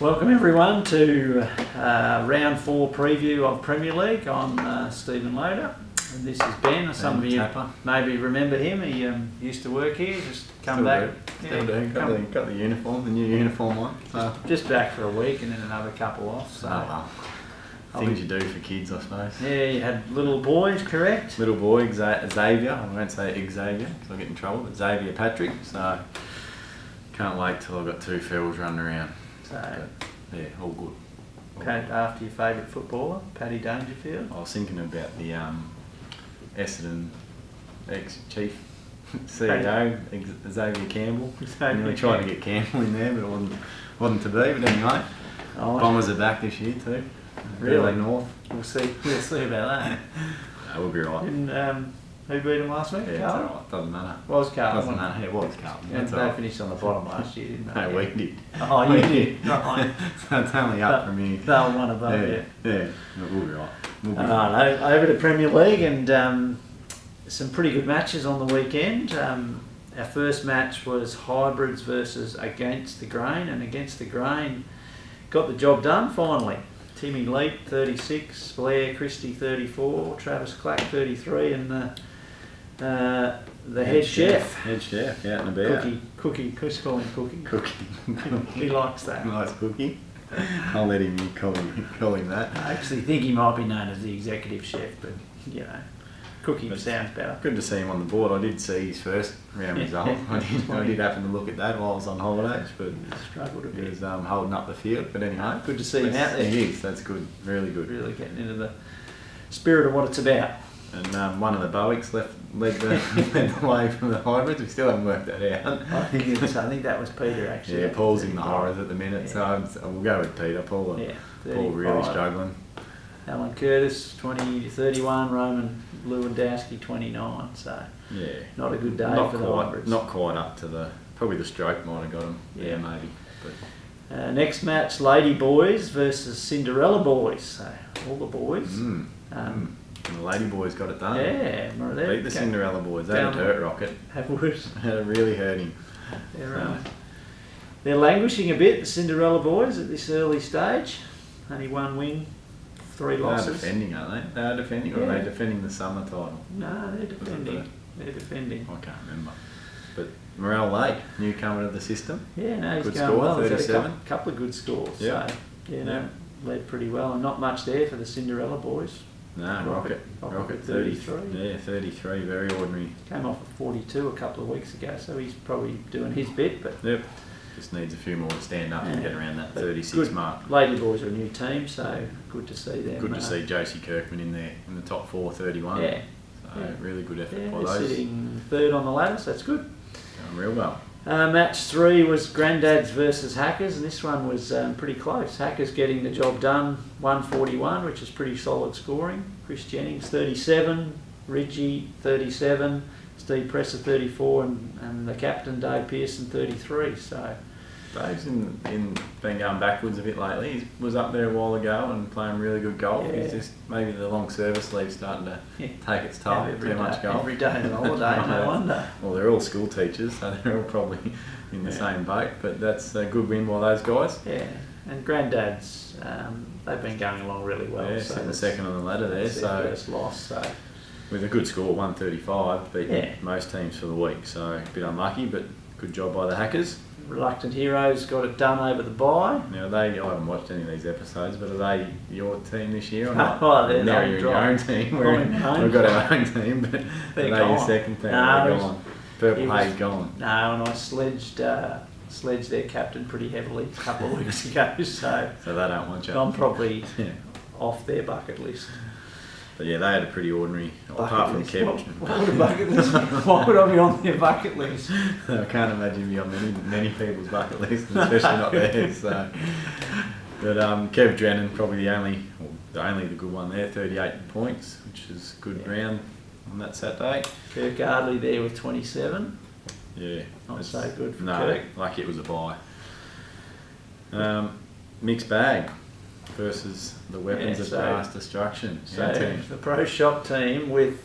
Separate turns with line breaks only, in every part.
Welcome everyone to round 4 preview of Premier League. I'm Stephen Loader and this is Ben. Some of you
Tapper.
maybe remember him. He used to work here, just come
Still
back.
do. Still do. Got the uniform, the new uniform on. So.
Just back for a week and then another couple off. So
things you do for kids, I suppose.
Yeah, you had little boys, correct?
Little boy, Xavier. I won't say Xavier because I'll get in trouble, but Xavier Patrick. So can't wait till I've got 2 fellas running around.
So
yeah, all good.
After your favourite footballer, Paddy Dangerfield.
I was thinking about the Essendon ex-chief CEO, Xavier Campbell. We tried to get Campbell in there, but it wasn't to be. But anyway, Bombers are back this year too.
Really?
North.
We'll see about that.
We'll be right.
And who beat them last week?
Yeah, it's
Carlton?
alright. Doesn't matter.
Was Carlton?
Doesn't matter. It was Carlton.
And
That's
they
alright.
finished on the bottom last year, didn't they?
No, we did.
Oh, you did? Right.
So it's only up from here.
They were one above, yeah.
Yeah. We'll be right. We'll be right.
Over to Premier League and some pretty good matches on the weekend. Our first match was Hybrids versus Against the Grain, and Against the Grain got the job done finally. Timmy Leap 36, Blair Christie 34, Travis Clack 33, and the head chef.
Head chef, out and about.
Cookie, Chris call him Cookie.
Cookie.
He likes that.
Nice Cookie. I'll let him call him that.
I actually think he might be known as the executive chef, but you know, Cookie sounds better.
Good to see him on the board. I did see his first round result. I did happen to look at that while I was on holidays, but
struggled a bit.
He was holding up the field. But anyway,
good to see him out there.
He is. That's good. Really good.
Really getting into the spirit of what it's about.
And one of the Bowics led the way from the Hybrids. We still haven't worked that out.
I think that was Peter actually.
Yeah, Paul's in the horrors at the minute, so we'll go with Peter. Paul really struggling.
Alan Curtis 20 to 31, Roman Lewandowski 29. So
yeah,
not a good day for the Hybrids.
Not quite up to probably the stroke might have got him. Yeah, maybe. But
next match, Ladyboys versus Cinderella Boys. So all the boys.
And the Ladyboys got it done.
Yeah,
beat the Cinderella Boys. They had a dirt rocket. It really hurt him.
They're languishing a bit, the Cinderella Boys, at this early stage. Only 1 win, 3 losses.
They're defending, aren't they? They're defending, or are they defending the summer title?
No, they're defending.
I can't remember. But Morel Lake, newcomer to the system.
Yeah, no, he's
good
going
score,
well.
37.
He's had a couple of good scores.
Yeah.
So, led pretty well, and not much there for the Cinderella Boys.
No, Rocket 33. Yeah, 33, very ordinary.
Came off at 42 a couple of weeks ago, so he's probably doing his bit. But
yep, just needs a few more to stand up and get around that 36 mark.
Ladyboys are a new team, so good to see them.
Good to see Josie Kirkman in there in the top 4, 31.
Yeah.
So really good effort by
they're
those.
Sitting 3rd on the ladder, so that's good.
Going real well.
Match 3 was Granddads versus Hackers, and this one was pretty close. Hackers getting the job done, 141, which is pretty solid scoring. Chris Jennings 37, Ridgie 37, Steve Presser 34, and the captain Dave Pearson 33. So
Dave's been going backwards a bit lately. He was up there a while ago and playing really good golf.
Yeah.
He's just maybe the long service leave's starting to take its toll. Too much golf.
Every day of the holiday, no wonder.
Well, they're all school teachers, so they're all probably in the same boat. But that's a good win by those guys.
Yeah, and Granddads, they've been going along really well.
Yeah,
so
sitting the second on the ladder there.
That's their first loss. So
with a good score, 135, beating most teams for the week. So a bit unlucky, but good job by the Hackers.
Reluctant Heroes got it done over the bye.
Now I haven't watched any of these episodes, but are they your team this year or
not?
Oh,
they're
now you're in your own team. We've got our own team, but they're your second team.
No,
they're gone. Purple Haze gone.
No, and I sledged their captain pretty heavily a couple of weeks ago, so
they don't want you.
I'm probably off their bucket list.
But yeah, they had a pretty ordinary, apart from Kev.
What would a bucket list? Why would I be on their bucket list?
I can't imagine me on many people's bucket list, especially not theirs. So. But Kev Drennan, probably the good one there, 38 points, which is a good round on that Saturday.
Kirk Ardley there with 27.
Yeah.
Not so good for
Kirk. No, like it was a bye. Mixed bag versus the weapons of mass destruction.
So the Pro Shop team with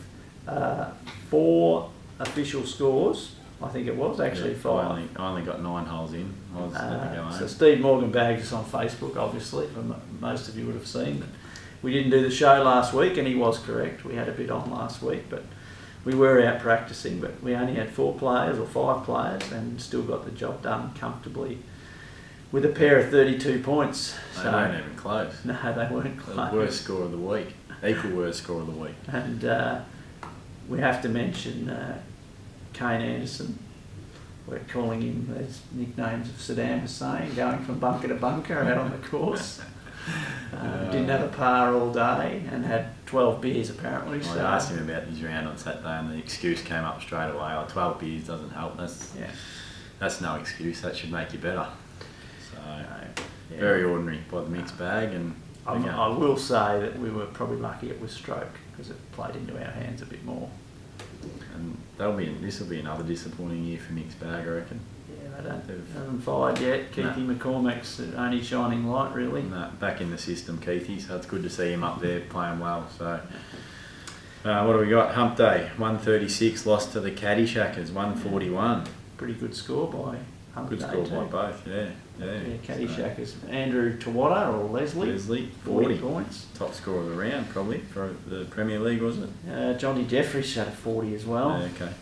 4 official scores I think it was actually
Yeah,
5.
I only got 9 holes in. I was let to go
So
home.
Steve Morgan bagged us on Facebook, obviously, most of you would have seen. But we didn't do the show last week, and he was correct. We had a bit on last week, but we were out practicing. But we only had 4 players or 5 players, and still got the job done comfortably with a pair of 32 points.
They weren't even close.
No, they weren't
The
close.
worst score of the week. Equal worst score of the week.
And we have to mention Kane Anderson. We're calling him those nicknames of Saddam Hussein, going from bunker to bunker out on the course. Didn't have a par all day and had 12 beers apparently.
I asked him about his round on Saturday and the excuse came up straight away. 12 beers doesn't help. That's no excuse. That should make you better. So, very ordinary by the mixed bag. And
I will say that we were probably lucky it was stroke because it played into our hands a bit more.
And this will be another disappointing year for mixed bag, I reckon.
Yeah, they haven't fired yet. Keithy McCormack's the only shining light, really.
No, back in the system, Keithy, so it's good to see him up there playing well. So, what do we got? Hump Day, 136, lost to the Caddyshackers, 141.
Pretty good score by Hump Day.
Good score by both, yeah.
Caddyshackers. Andrew Tawada or Leslie, 40 points.
Top score of the round, probably, for the Premier League, wasn't
it? Johnny Jeffries had a 40 as well.
Yeah, okay.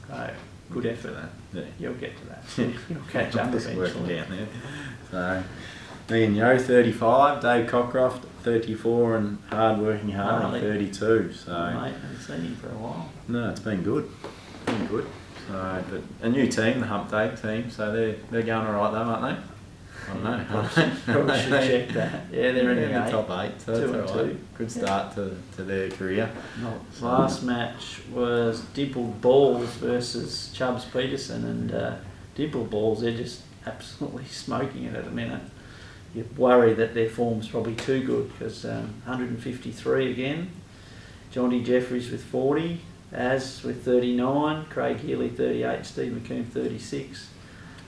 So, good effort.
Yeah.
You'll get to that. You'll catch up eventually.
Working down there. So, me and Yo, 35, Dave Cockroft, 34, and hard-working Harley, 32. So,
mate, I haven't seen him for a while.
No, it's been good. Been good. So, but a new team, the Hump Day team, so they're going all right though, aren't they? I don't know.
Probably should check that. Yeah, they're in the
top 8, so that's all right. Good start to their career.
Last match was Dipal Balls versus Chubbs Peterson, and Dipal Balls, they're just absolutely smoking it at the minute. You worry that their form's probably too good because 153 again. Johnny Jeffries with 40. Az with 39, Craig Healy 38, Steve McComb 36.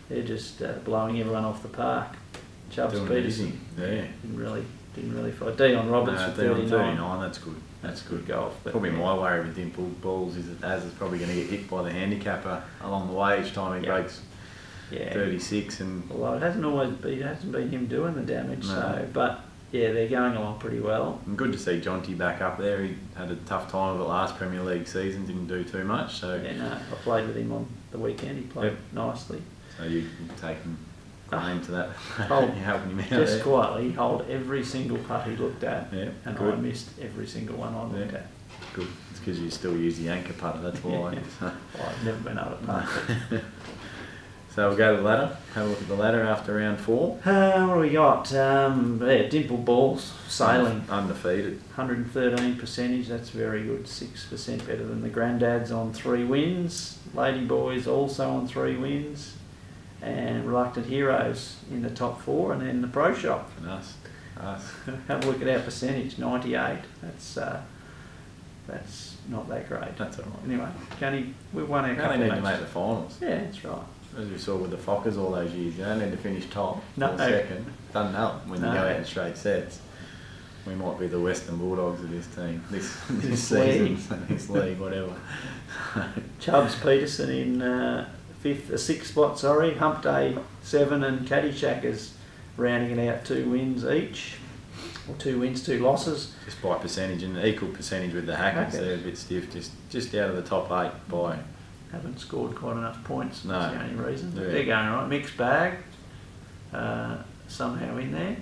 They're just blowing everyone off the park. Chubbs Peterson didn't really fight. Dion Roberts with 39.
That's good. That's good
golf. But
probably my worry with Dimple Balls is that Az is probably going to get hit by the handicapper along the way each time he breaks 36. And
although it hasn't been him doing the damage.
No.
So, but yeah, they're going along pretty well.
And good to see Jonty back up there. He had a tough time of it last Premier League season, didn't do too much. So
I played with him on the weekend. He played nicely.
So you've taken claim to that.
You're
helping him out
just
there.
Quietly hold every single putt he looked at,
and
I missed every single one I looked at.
Good. It's because you still use the anchor putter. That's why.
I've never been able to putt.
So we'll go to the ladder. Have a look at the ladder after round 4.
What do we got? Dimple Balls, sailing.
Undefeated.
113 percentage, that's very good. 6% better than the Granddads on 3 wins. Ladyboys also on 3 wins. And Reluctant Heroes in the top 4, and then the Pro Shop.
And us.
Have a look at our percentage, 98. That's not that great.
That's all right.
Anyway, we won our couple
of matches. They need to make the finals.
Yeah, that's right.
As we saw with the Fockers all those years, you don't need to finish top
or
second. Doesn't help when you go out in straight sets. We might be the Western Bulldogs of this team, this season, this league, whatever.
Chubbs Peterson in 6th spot, Hump Day 7, and Caddyshackers rounding it out 2 wins each. Or 2 wins, 2 losses.
Just by percentage, and equal percentage with the Hackers. They're a bit stiff, just out of the top 8 by...
Haven't scored quite enough points.
No.
That's the only reason.
Yeah.
They're going right. Mixed bag. Somehow in there.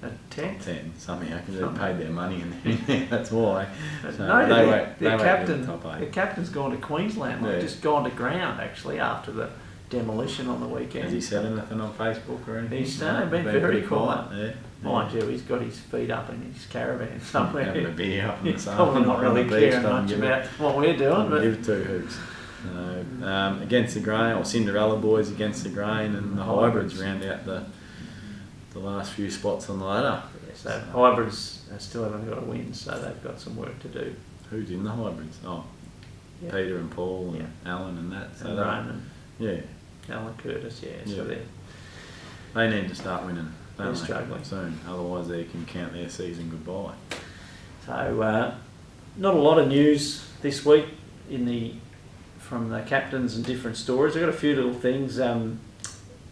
At 10.
Somehow, because they've paid their money in there. That's why.
So
no,
their captain's gone to Queensland. Just gone to ground actually after the demolition on the weekend.
Has he said anything on Facebook or anything?
He's been very quiet.
Yeah.
Mind you, he's got his feet up in his caravan somewhere.
Having a beer up in the sun.
He's probably not really caring much about what we're doing. But
give 2 hoops. Against the grain, or Cinderella boys against the grain, and the hybrids round out the last few spots on the ladder.
Yeah, so hybrids still haven't got a win, so they've got some work to do.
Who's in the hybrids? Peter and Paul and Alan and that.
So Ronan.
Yeah.
Alan Curtis, So
they need to start winning.
They're struggling
soon, otherwise they can count their season goodbye.
So not a lot of news this week in the from the captains and different stories. I've got a few little things.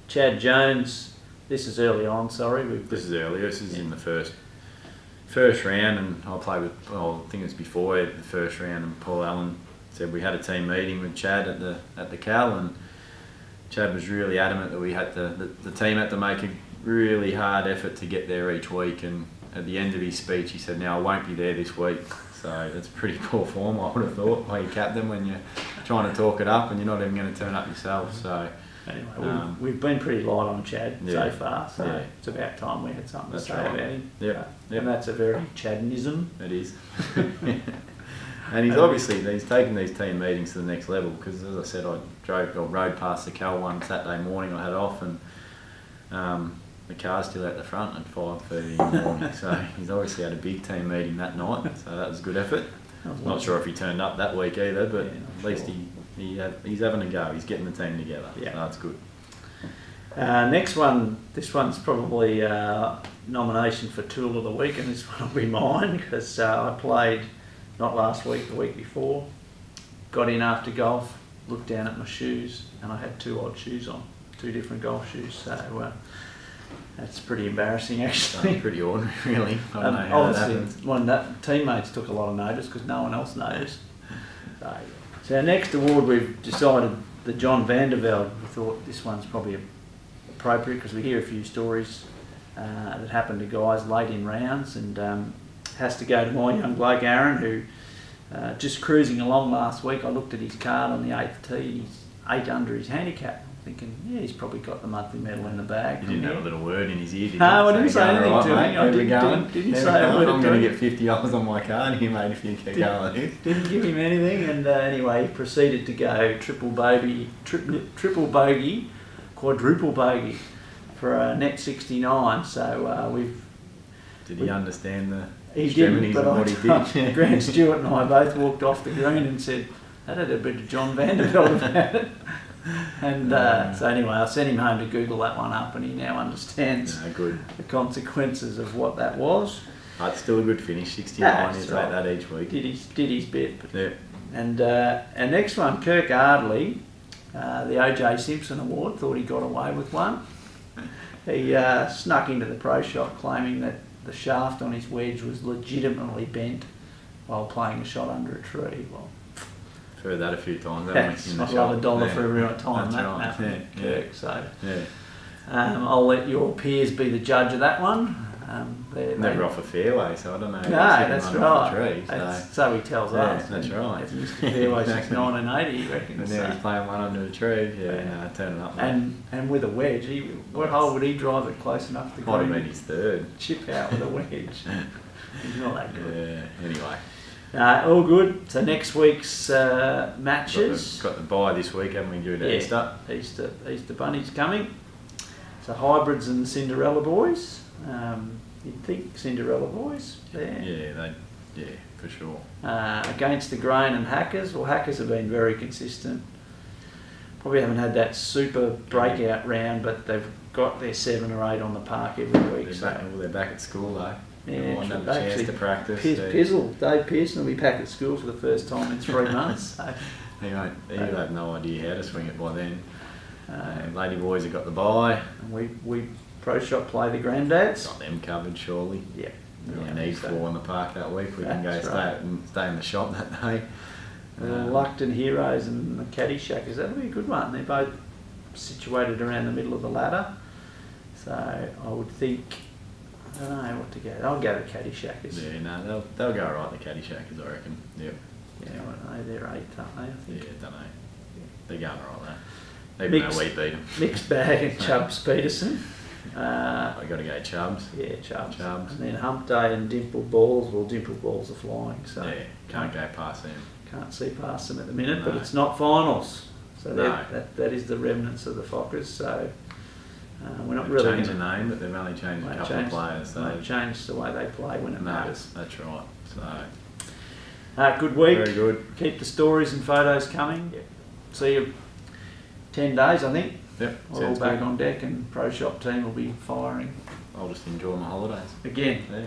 Chad Jones, this is early on, sorry.
This is early, this is in the first round, and I played with, well, I think it was before the first round, and Paul Allen said we had a team meeting with Chad at the Cal, and Chad was really adamant that we had the team had to make a really hard effort to get there each week, and at the end of his speech he said, now I won't be there this week. So that's pretty poor form, I would have thought, by your captain when you're trying to talk it up and you're not even going to turn up yourself. So
anyway, we've been pretty light on Chad so far, so it's about time we had something to say about him.
Yep.
And that's a very Chadnism.
It is. And he's taken these team meetings to the next level, because as I said, I rode past the Cal one Saturday morning, I had off, and the car's still out the front at 5:30 in the morning. So he's obviously had a big team meeting that night, so that was a good effort. Not sure if he turned up that week either, but at least he's having a go, he's getting the team together, so that's good.
Next one, this one's probably nomination for Tool of the Week, and this one will be mine, because I played not last week, the week before, got in after golf, looked down at my shoes, and I had 2 odd shoes on, 2 different golf shoes, so that's pretty embarrassing actually.
Pretty ordinary really, I don't know how that happens.
That teammates took a lot of notice because no one else noticed. So our next award, we've decided the John Vandervelde. We thought this one's probably appropriate because we hear a few stories that happen to guys late in rounds, and has to go to my young bloke Aaron, who just cruising along last week. I looked at his card on the 8th tee, he's 8 under his handicap. Thinking, he's probably got the monthly medal in the bag.
You didn't have a little word in his ear, did you?
No, I didn't say anything to him. I
didn't say a word. I'm going to get $50 on my card here, mate, if you keep going like this.
Didn't give him anything, and anyway, he proceeded to go triple bogey, quadruple bogey for a net 69. So
Did he understand the
extremities
of what he did?
Grant Stewart and I both walked off the green and said, that had a bit of John Vandervelde about it. And so anyway, I sent him home to Google that one up, and he now understands the consequences of what that was.
It's still a good finish, 69. He's like that each week.
Did his bit. And our next one, Kirk Ardley, the OJ Simpson Award, thought he got away with one. He snuck into the pro shop claiming that the shaft on his wedge was legitimately bent while playing a shot under a tree. Well,
I've heard that a few times.
I'd love $1 for every time that happened, Kirk. So I'll let your peers be the judge of that one.
Never off a fairway, so I don't know.
No, that's right.
Tree,
so he tells us.
That's right.
It's Mr. Fairway since 1980, he reckons.
And now he's playing one under a tree. Turn it up. Mate.
And with a wedge, what hole would he drive it close enough to
might have been his third.
Chip out with a wedge. He's not that good.
Anyway.
All good. So next week's matches.
Got the bye this week, haven't we, due to Easter?
Easter Bunny's coming. So Hybrids and Cinderella Boys. You'd think Cinderella Boys there.
Yeah, for sure.
Against the Grain and Hackers. Well, Hackers have been very consistent. Probably haven't had that super breakout round, but they've got their 7 or 8 on the park every week.
They're back at school though.
Yeah,
have a chance to practice.
Dave Pearson will be back at school for the first time in 3 months. So.
He'll have no idea how to swing it by then. Ladyboys have got the bye.
And we pro shop play the Granddads.
Got them covered, surely.
Yeah.
We need 4 on the park that week. We can go stay in the shop that day.
Luckton Heroes and the Caddyshack, that'll be a good one. They're both situated around the middle of the ladder. So I would think, I don't know what to go. I'll go to Caddyshackers.
Yeah, no, they'll go alright, the Caddyshackers, I reckon. Yep.
Yeah, I don't know, they're 8th, aren't they? I think.
Yeah, don't know. They're going alright though. Even though we beat them.
Mixed bag and Chubbs Peterson.
I got to go Chubbs.
Yeah, Chubbs. And then Hump Day and Dimple Balls. Well, Dimple Balls are flying, so
can't go past them.
Can't see past them at the minute, but it's not finals. So that is the remnants of the Fockers. So we're not really
changed the name, but they've only changed a couple of players. So
they've changed the way they play when it matters.
That's right.
So good week.
Very good.
Keep the stories and photos coming. Yep. See you 10 days, I think.
Yep.
We're all back on deck, and Pro Shop team will be firing.
I'll just enjoy my holidays
again.
Yeah.